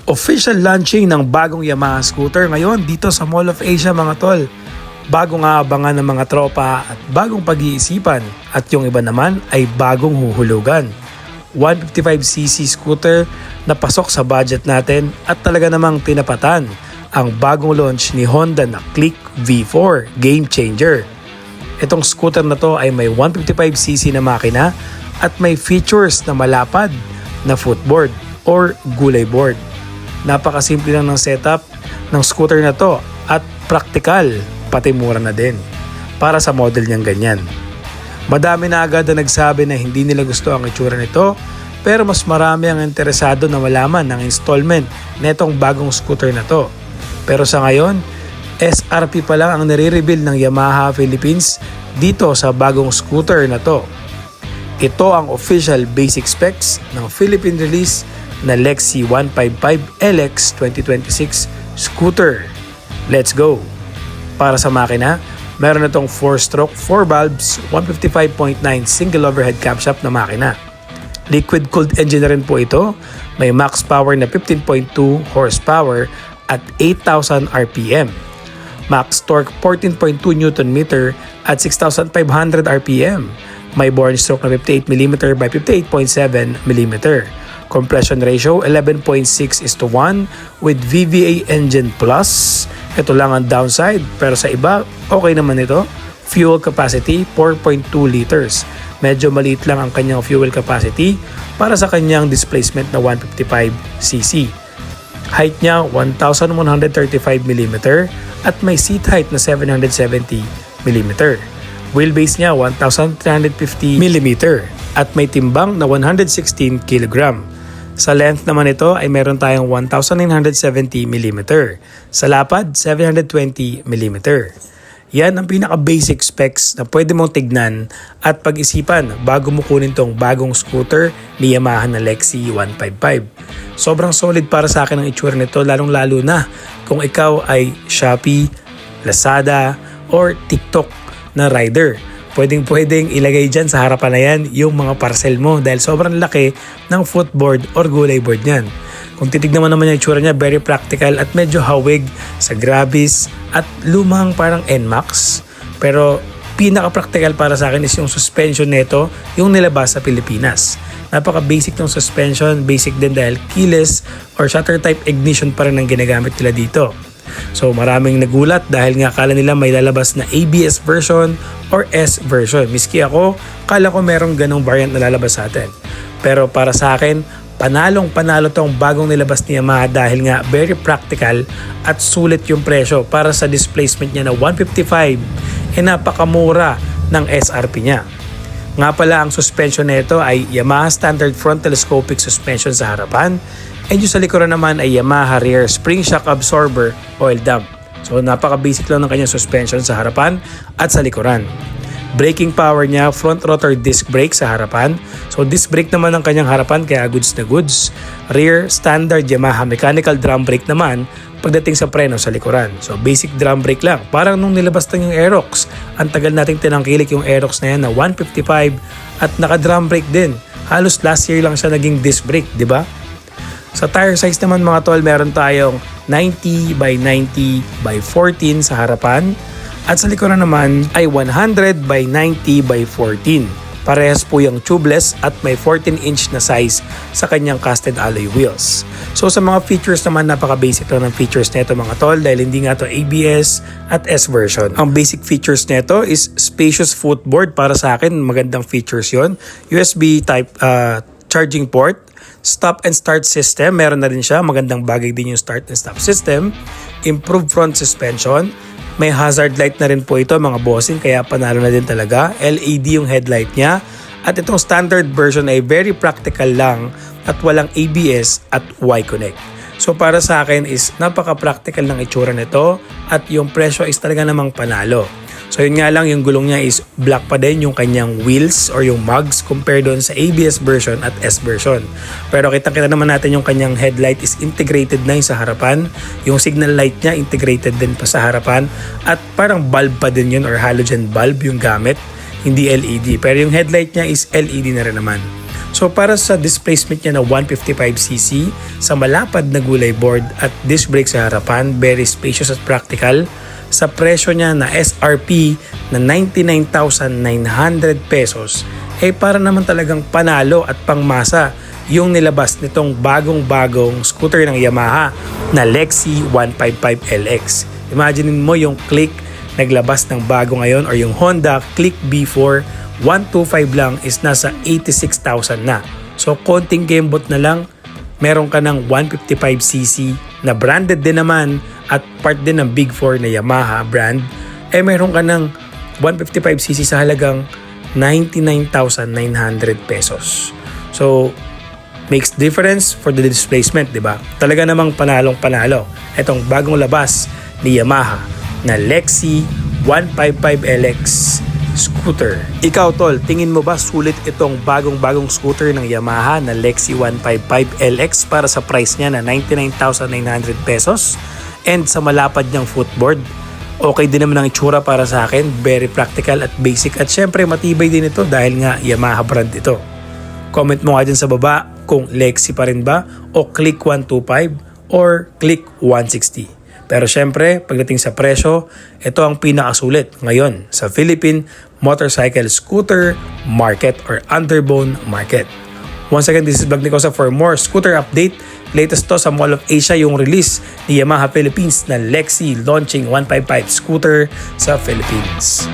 Official launching ng bagong Yamaha scooter ngayon dito sa Mall of Asia mga tol. Bagong aabangan ng mga tropa at bagong pag-iisipan at yung iba naman ay bagong huhulugan. 155cc scooter na pasok sa budget natin at talaga namang tinapatan ang bagong launch ni Honda na Click V4 Game Changer. Itong scooter na to ay may 155cc na makina at may features na malapad na footboard or gulay board. Napakasimple lang ng setup ng scooter na to at practical, pati mura na din para sa model niyang ganyan. Madami na agad na nagsabi na hindi nila gusto ang itsura nito, pero mas marami ang interesado na malaman ng installment netong bagong scooter na to. Pero sa ngayon, SRP pa lang ang nire-reveal ng Yamaha Philippines dito sa bagong scooter na to. Ito ang official basic specs ng Philippine release na Lexi 155 LX 2026 scooter. Let's go! Para sa makina, meron na itong 4-stroke, 4 valves, 155.9 single overhead camshaft na makina. Liquid-cooled engine na rin po ito. May max power na 15.2 horsepower at 8,000 RPM. Max torque 14.2 Nm at 6,500 RPM. May bore stroke na 58mm by 58.7mm. Compression ratio 11.6:1 with VVA engine plus. Ito lang ang downside pero sa iba okay naman ito. Fuel capacity 4.2 liters. Medyo maliit lang ang kanyang fuel capacity para sa kanyang displacement na 155cc. Height niya 1,135mm at may seat height na 770mm. Wheelbase niya 1,350mm at may timbang na 116 kg. Sa length naman ito ay meron tayong 1,970mm. Sa lapad, 720mm. Yan ang pinaka-basic specs na pwede mong tignan at pag-isipan bago mo kunin tong bagong scooter ni Yamaha na Lexi 155. Sobrang solid para sa akin ang itsura nito, lalong-lalo na kung ikaw ay Shopee, Lazada, or TikTok na rider. Pwedeng ilagay dyan sa harapan na yan yung mga parcel mo dahil sobrang laki ng footboard or gulay board niyan. Kung titignan mo naman yung itsura niya, very practical at medyo hawig sa Grabis at lumang parang NMAX. Pero pinaka-practical para sa akin is yung suspension nito, yung nilabas sa Pilipinas. Napaka-basic ng suspension, basic din dahil keyless or shutter type ignition pa rin ang ginagamit nila dito. So maraming nagulat dahil nga akala nila may lalabas na ABS version or S version. Miski ako, akala ko merong ganong variant na lalabas sa atin. Pero para sa akin, panalo tong bagong nilabas ni Yamaha dahil nga very practical at sulit yung presyo para sa displacement niya na 155 napakamura ng SRP niya. Nga pala ang suspension nito ay Yamaha standard front telescopic suspension sa harapan. And yung sa likuran naman ay Yamaha rear spring shock absorber oil dump. So napaka-basic lang ng kanyang suspension sa harapan at sa likuran. Braking power niya, front rotor disc brake sa harapan. So disc brake naman ang kanyang harapan kaya goods na goods. Rear standard Yamaha mechanical drum brake naman pagdating sa preno sa likuran. So basic drum brake lang. Parang nung nilabas na yung Aerox, ang tagal nating tinangkilik yung Aerox na yan na 155 at naka-drum brake din. Halos last year lang siya naging disc brake, di ba? Sa tire size naman mga tol, meron tayong 90 by 90 by 14 sa harapan at sa likuran naman ay 100 by 90 by 14. Parehas po yung tubeless at may 14-inch na size sa kanyang casted alloy wheels. So sa mga features naman, napaka-basic lang ng features nito mga tol dahil hindi nga to ABS at S version. Ang basic features nito is spacious footboard para sa akin, magandang features yon. USB type charging port. Stop and start system, meron na rin siya. Magandang bagay din yung start and stop system. Improved front suspension. May hazard light na rin po ito mga bossing, kaya panalo na din talaga. LED yung headlight niya. At itong standard version ay very practical lang at walang ABS at Y-Connect. So para sa akin is napaka-practical ng itsura nito at yung presyo is talaga namang panalo. So yun nga lang, yung gulong niya is black pa din yung kanyang wheels or yung mugs compared doon sa ABS version at S version. Pero kitang-kita naman natin yung kanyang headlight is integrated na yung sa harapan. Yung signal light niya integrated din pa sa harapan at parang bulb pa din yun or halogen bulb yung gamit, hindi LED. Pero yung headlight niya is LED na rin naman. So para sa displacement niya na 155cc, sa malapad na gulay board at disc brake sa harapan, very spacious at practical. Sa presyo niya na SRP na 99,900 pesos, para naman talagang panalo at pangmasa yung nilabas nitong bagong-bagong scooter ng Yamaha na Lexi 155LX. Imagine mo yung Click naglabas ng bago ngayon or yung Honda Click B4 125 lang is nasa 86,000 na. So konting kembot na lang, meron ka ng 155cc na branded din naman at part din ng Big 4 na Yamaha brand. Meron ka ng 155cc sa halagang 99,900 pesos. So makes difference for the displacement, di ba? Talaga namang panalong-panalo itong bagong labas ni Yamaha na Lexi 155LX scooter. Ikaw tol, tingin mo ba sulit itong bagong-bagong scooter ng Yamaha na Lexi 155LX para sa price niya na 99,900 pesos? And sa malapad niyang footboard, okay din naman ang itsura para sa akin, very practical at basic at syempre matibay din ito dahil nga Yamaha brand ito. Comment mo nga dyan sa baba kung Lexi pa rin ba o Click 125 or Click 160. Pero syempre, pagdating sa presyo, ito ang pinakasulit ngayon sa Philippine motorcycle scooter market or underbone market. Once again, this is Vlog ni Kosa for more scooter update. Latest to sa Mall of Asia yung release ni Yamaha Philippines na Lexi launching 155 scooter sa Philippines.